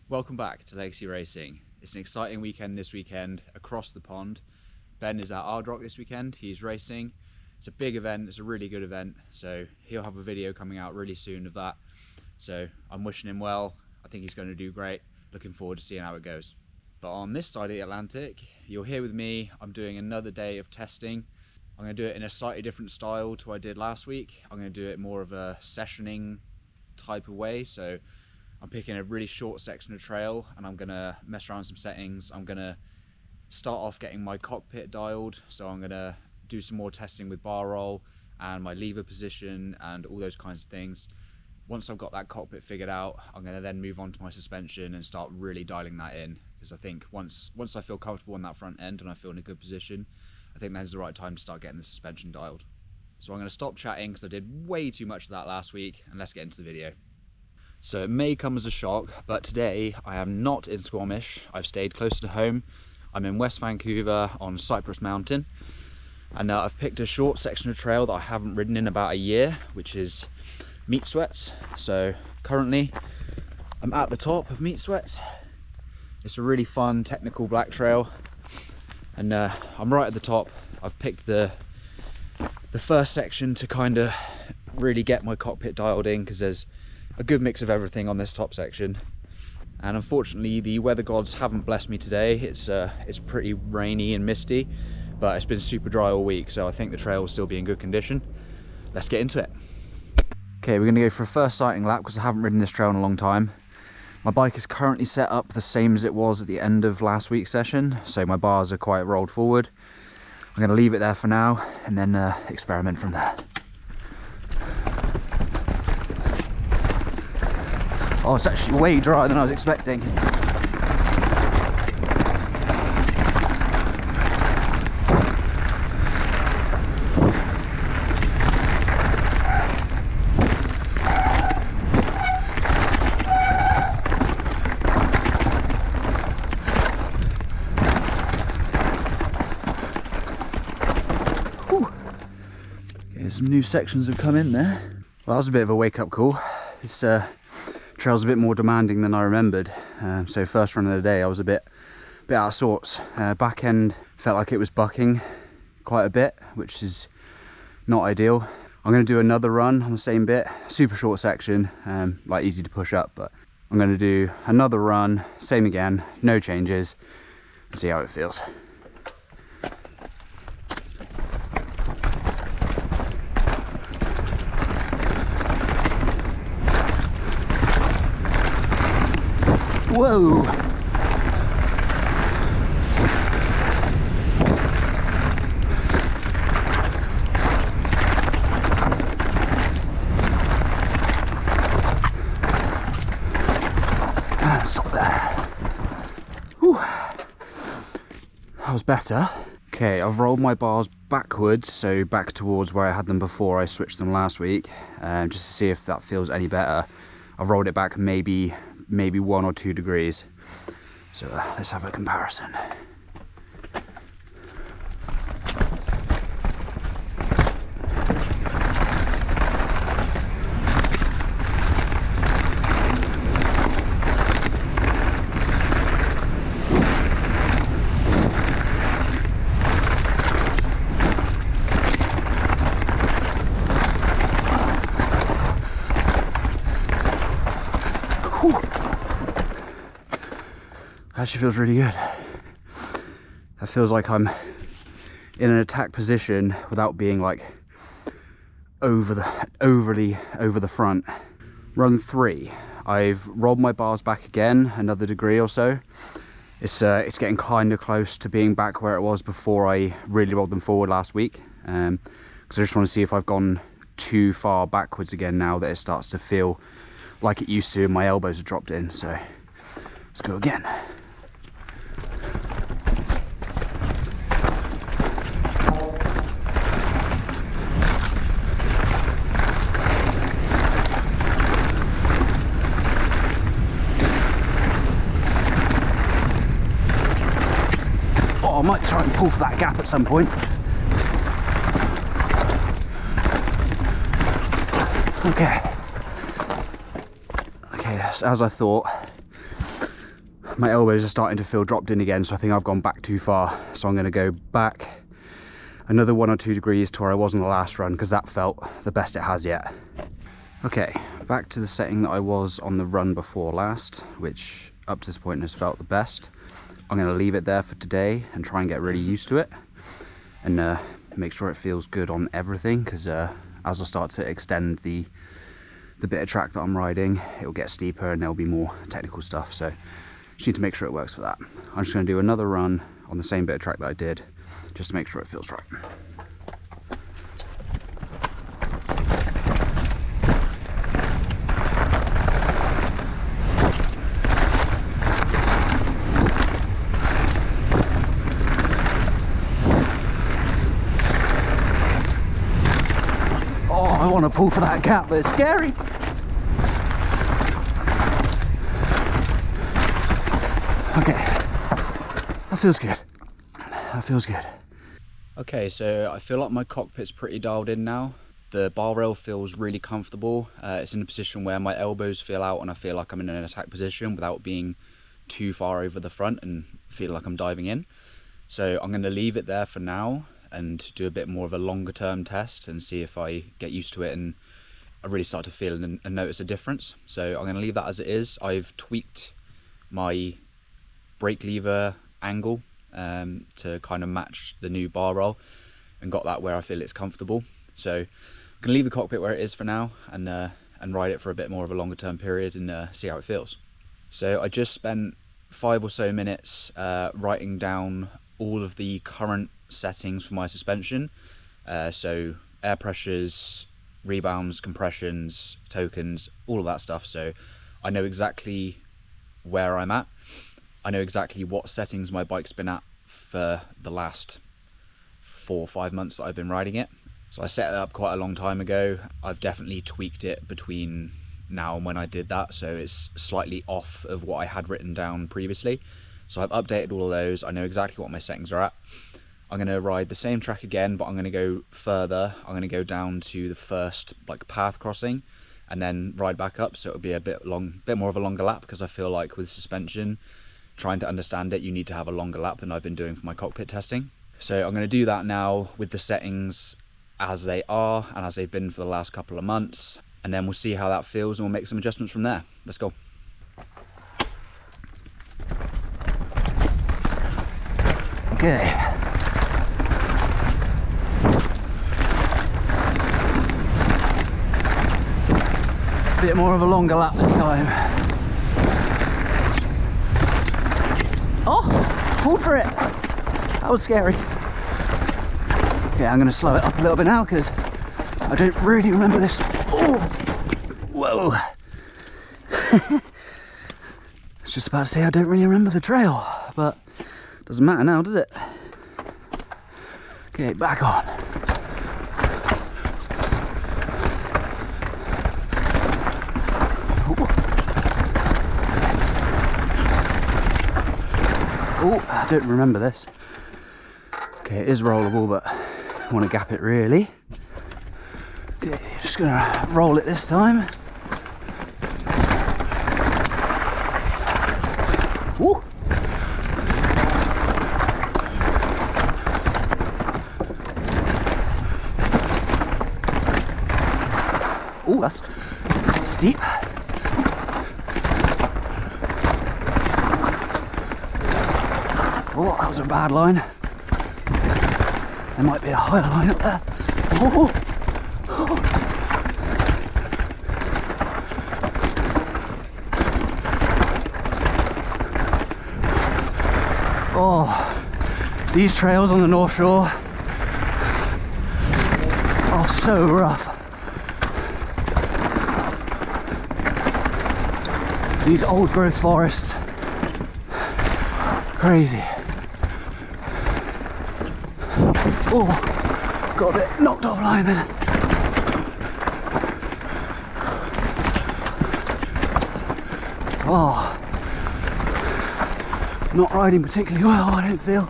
Welcome back to Legacy Racing. It's an exciting weekend this weekend across the pond. Ben is at Ardrock this weekend. He's racing. It's a big event, it's a really good event, so he'll have a video coming out really soon of that. So I'm wishing him well. I think he's going to do great. Looking forward to seeing how it goes. But on this side of the Atlantic, you're here with me. I'm doing another day of testing. I'm going to do it in a slightly different style to what I did last week. I'm going to do it more of a sessioning type of way. So I'm picking a really short section of trail and I'm going to mess around with some settings. I'm going to start off getting my cockpit dialed. So I'm going to do some more testing with bar roll and my lever position and all those kinds of things. Once I've got that cockpit figured out, I'm going to then move on to my suspension and start really dialing that in. Because I think once I feel comfortable on that front end and I feel in a good position, I think that's the right time to start getting the suspension dialed. So I'm going to stop chatting because I did way too much of that last week, and let's get into the video. So it may come as a shock, but today I am not in Squamish. I've stayed closer to home. I'm in West Vancouver on Cypress Mountain, and I've picked a short section of trail that I haven't ridden in about a year, which is Meat Sweats. So currently I'm at the top of Meat Sweats. It's a really fun technical black trail, and I'm right at the top. I've picked the first section to kind of really get my cockpit dialed in, because there's a good mix of everything on this top section. And unfortunately the weather gods haven't blessed me today. It's pretty rainy and misty, but it's been super dry all week, so I think the trail will still be in good condition. Let's get into it. Okay, we're going to go for a first sighting lap because I haven't ridden this trail in a long time. My bike is currently set up the same as it was at the end of last week's session, so my bars are quite rolled forward. I'm going to leave it there for now and then experiment from there. Oh, it's actually way drier than I was expecting. Some new sections have come in there. Well, that was a bit of a wake-up call. This trail's a bit more demanding than I remembered. So first run of the day I was a bit out of sorts. Back end felt like it was bucking quite a bit, which is not ideal. I'm going to do another run on the same bit, super short section, like easy to push up, but I'm going to do another run, same again, no changes, and see how it feels. Whoa! And stop there. Whew. That was better. Okay, I've rolled my bars backwards, so back towards where I had them before I switched them last week, just to see if that feels any better. I've rolled it back maybe 1 or 2 degrees. So let's have a comparison. Actually feels really good. That feels like I'm in an attack position without being like overly over the front. Run 3. I've rolled my bars back again another degree or so. It's getting kind of close to being back where it was before I really rolled them forward last week. Because I just want to see if I've gone too far backwards again now that it starts to feel like it used to and my elbows are dropped in. So let's go again. I might try and pull for that gap at some point. Okay, yes, as I thought, my elbows are starting to feel dropped in again, so I think I've gone back too far. So I'm going to go back another 1 or 2 degrees to where I was on the last run, because that felt the best it has yet. Okay, back to the setting that I was on the run before last, which up to this point has felt the best. I'm going to leave it there for today and try and get really used to it, and make sure it feels good on everything, because as I start to extend the bit of track that I'm riding, it will get steeper and there'll be more technical stuff, so just need to make sure it works for that. I'm just going to do another run on the same bit of track that I did, just to make sure it feels right. Oh, I want to pull for that gap, but it's scary. Okay, that feels good. That feels good. Okay, so I feel like my cockpit's pretty dialed in now. The bar rail feels really comfortable. It's in a position where my elbows feel out and I feel like I'm in an attack position without being too far over the front and feel like I'm diving in. So I'm going to leave it there for now and do a bit more of a longer term test and see if I get used to it and I really start to feel and notice a difference. So I'm going to leave that as it is. I've tweaked my brake lever angle to kind of match the new bar roll and got that where I feel it's comfortable. So I'm going to leave the cockpit where it is for now and ride it for a bit more of a longer term period and see how it feels. So I just spent 5 or so minutes writing down all of the current settings for my suspension, so air pressures, rebounds, compressions, tokens, all of that stuff, so I know exactly where I'm at. I know exactly what settings my bike's been at for the last 4 or 5 months that I've been riding it. So I set it up quite a long time ago. I've definitely tweaked it between now and when I did that, so it's slightly off of what I had written down previously. So I've updated all of those. I know exactly what my settings are at. I'm going to ride the same track again, but I'm going to go further. I'm going to go down to the first like path crossing and then ride back up, so it'll be a bit more of a longer lap, because I feel like with suspension, trying to understand it, you need to have a longer lap than I've been doing for my cockpit testing. So I'm going to do that now with the settings as they are and as they've been for the last couple of months, and then we'll see how that feels and we'll make some adjustments from there. Let's go. Okay. Bit more of a longer lap this time. Oh, pulled for it. That was scary. Okay, I'm going to slow it up a little bit now because I don't really remember this. Oh, whoa. I was just about to say I don't really remember the trail, but doesn't matter now, does it? Okay, back on. Oh, I don't remember this. Okay, it is rollable, but I want to gap it really. Okay, just gonna roll it this time. Woo! Oh, that's steep. Oh, that was a bad line. There might be a higher line up there. Oh. Oh, these trails on the North Shore are so rough. These old growth forests, crazy. Oh, got a bit knocked off line then. Oh, not riding particularly well, I don't feel.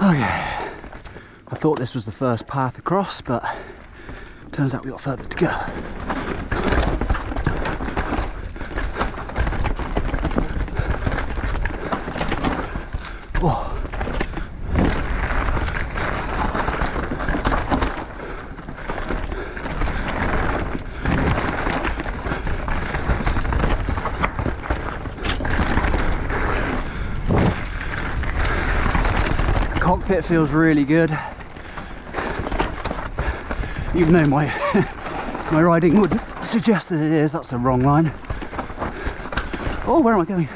Okay, I thought this was the first path across, but turns out we got further to go. cockpit feels really good. Even though my my riding would suggest that it is. That's the wrong line. Oh, where am I going?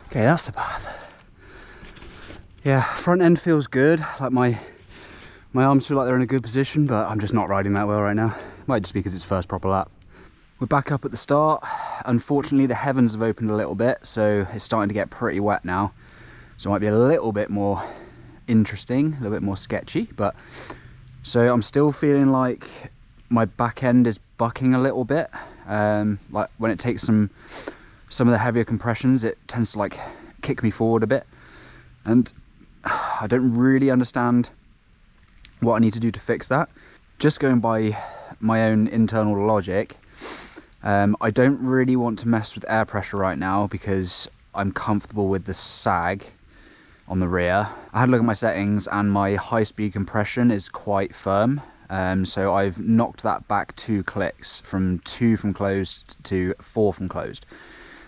Okay, that's the path. Yeah, front end feels good. Like my arms feel like they're in a good position, but I'm just not riding that well right now. Might just be because it's first proper lap. We're back up at the start. Unfortunately, the heavens have opened a little bit, so it's starting to get pretty wet now. So it might be a little bit more interesting, a little bit more sketchy, but so I'm still feeling like my back end is bucking a little bit. Like when it takes some of the heavier compressions, it tends to like kick me forward a bit, and I don't really understand what I need to do to fix that. Just going by my own internal logic, I don't really want to mess with air pressure right now because I'm comfortable with the sag on the rear. I had a look at my settings and my high speed compression is quite firm. So I've knocked that back 2 clicks, from 2 from closed to 4 from closed.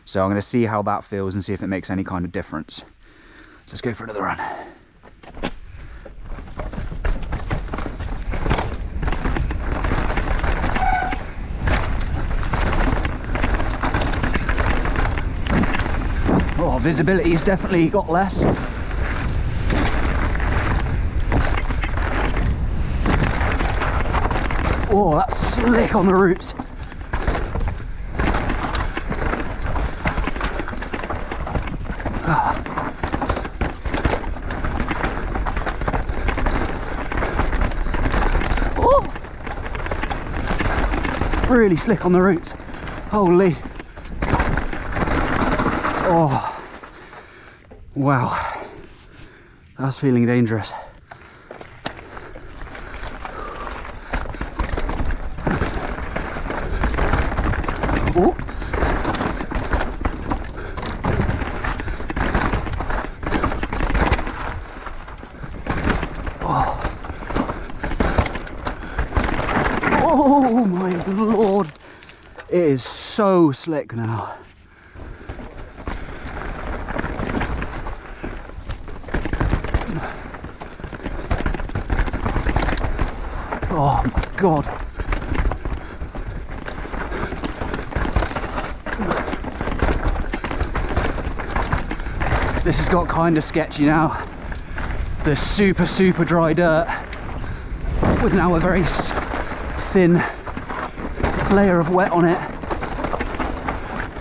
So I'm going to see how that feels and see if it makes any kind of difference. So let's go for another run. Oh, visibility's definitely got less. Oh, that's slick on the roots. Oh, really slick on the roots. Holy. Oh, wow. That's feeling dangerous. Oh. Oh my lord, it is so slick now. Oh my god. This has got kind of sketchy now. The super dry dirt with now a very thin layer of wet on it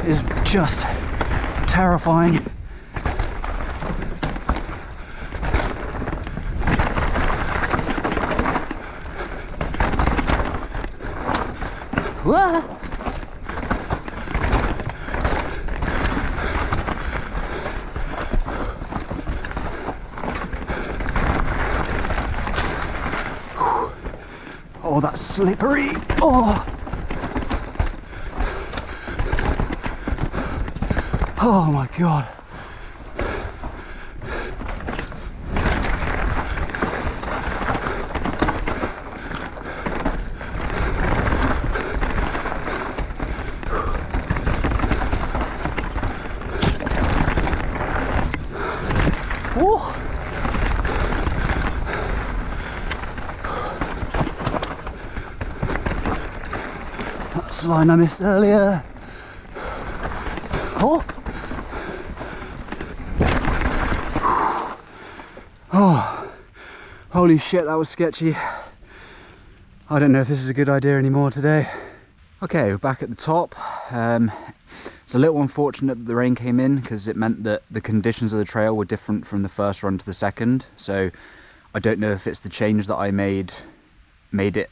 is just terrifying. Whoa. Oh, that's slippery. Oh. Oh my god. Oh. That's the line I missed earlier. Oh. Oh. Holy shit, that was sketchy. I don't know if this is a good idea anymore today. Okay, we're back at the top. It's a little unfortunate that the rain came in because it meant that the conditions of the trail were different from the first run to the second. So I don't know if it's the change that I made it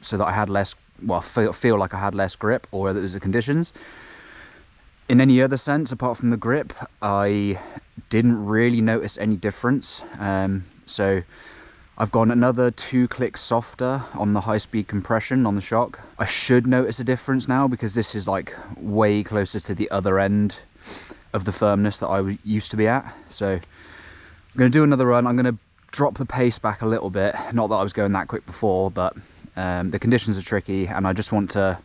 so that I had less, well, feel like I had less grip, or whether it was the conditions. In any other sense, apart from the grip, I didn't really notice any difference. So I've gone another 2 clicks softer on the high speed compression on the shock. I should notice a difference now because this is like way closer to the other end of the firmness that I used to be at. So I'm going to do another run. I'm going to drop the pace back a little bit. Not that I was going that quick before, but the conditions are tricky and I just want to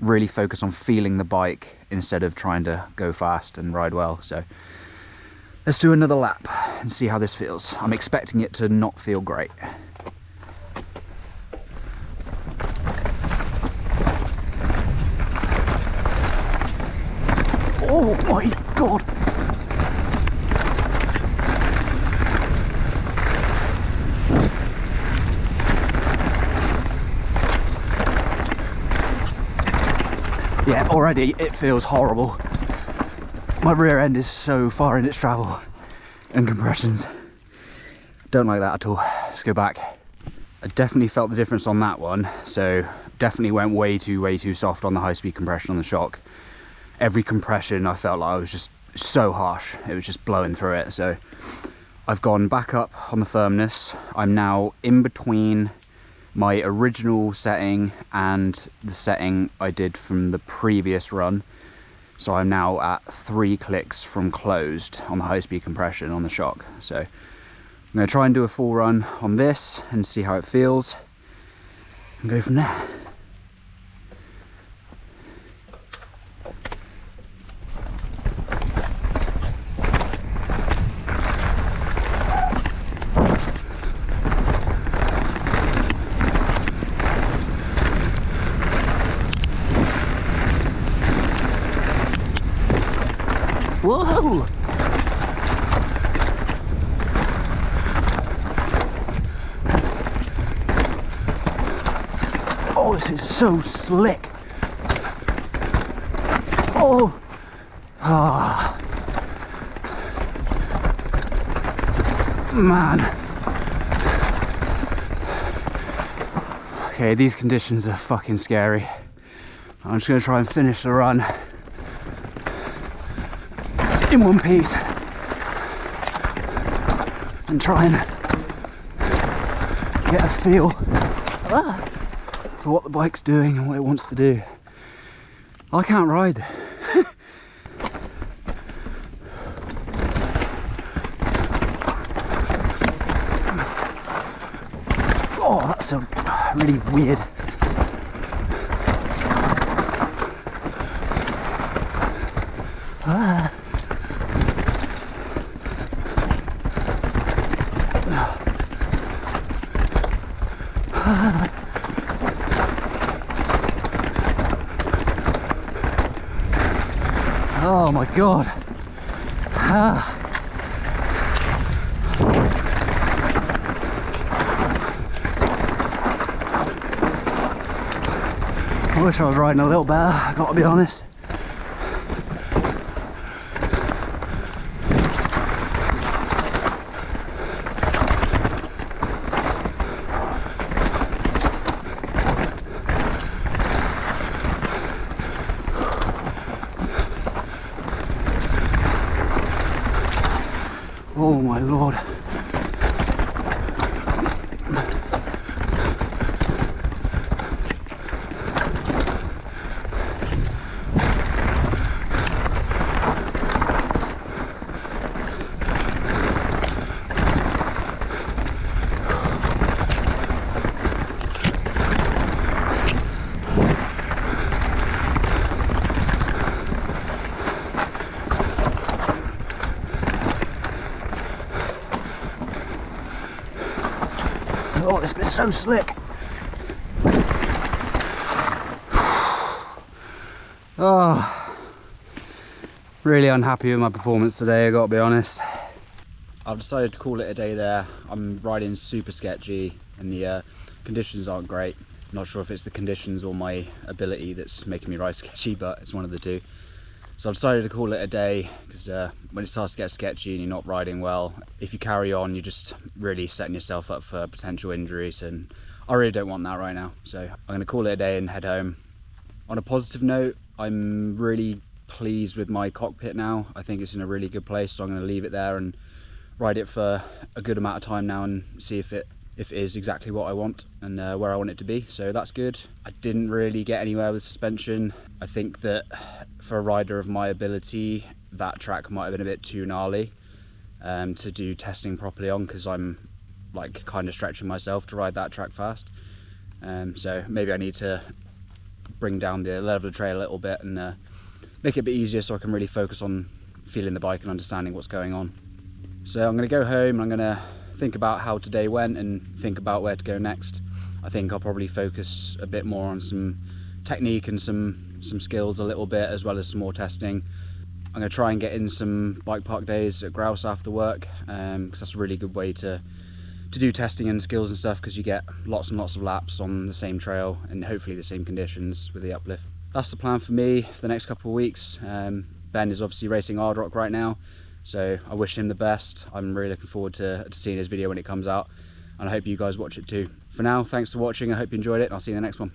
really focus on feeling the bike instead of trying to go fast and ride well. So Let's do another lap and see how this feels. I'm expecting it to not feel great. Oh my God! Yeah, already it feels horrible. My rear end is so far in its travel and compressions. Don't like that at all. Let's go back. I definitely felt the difference on that one. So definitely went way too soft on the high speed compression on the shock. Every compression I felt like I was just so harsh. It was just blowing through it. So I've gone back up on the firmness. I'm now in between my original setting and the setting I did from the previous run. So I'm now at 3 clicks from closed on the high speed compression on the shock. So I'm going to try and do a full run on this and see how it feels and go from there. Whoa! Oh, this is so slick. Oh! Ah. Man. Okay, these conditions are fucking scary. I'm just gonna try and finish the run in one piece and try and get a feel for what the bike's doing and what it wants to do. I can't ride. Oh, that's a really weird. Oh my God. I wish I was riding a little better, I've got to be honest. Oh my Lord. Oh, this bit's so slick. Oh, really unhappy with my performance today, I gotta be honest. I've decided to call it a day there. I'm riding super sketchy and the conditions aren't great. I'm not sure if it's the conditions or my ability that's making me ride sketchy, but it's one of the two. So I've decided to call it a day because when it starts to get sketchy and you're not riding well, if you carry on, you're just really setting yourself up for potential injuries, and I really don't want that right now. So I'm going to call it a day and head home. On a positive note, I'm really pleased with my cockpit now. I think it's in a really good place, so I'm going to leave it there and ride it for a good amount of time now and see if it is exactly what I want and where I want it to be. So that's good. I didn't really get anywhere with suspension. I think that for a rider of my ability, that track might have been a bit too gnarly to do testing properly on, because I'm like kind of stretching myself to ride that track fast. So maybe I need to bring down the level of the trail a little bit and make it a bit easier so I can really focus on feeling the bike and understanding what's going on. So I'm going to go home and I'm going to think about how today went and think about where to go next. I think I'll probably focus a bit more on some technique and some skills a little bit, as well as some more testing. I'm going to try and get in some bike park days at Grouse after work, because that's a really good way to do testing and skills and stuff, because you get lots and lots of laps on the same trail and hopefully the same conditions with the uplift. That's the plan for me for the next couple of weeks. Ben is obviously racing Hard Rock right now, so I wish him the best. I'm really looking forward to seeing his video when it comes out, and I hope you guys watch it too. For now, thanks for watching. I hope you enjoyed it, and I'll see you in the next one.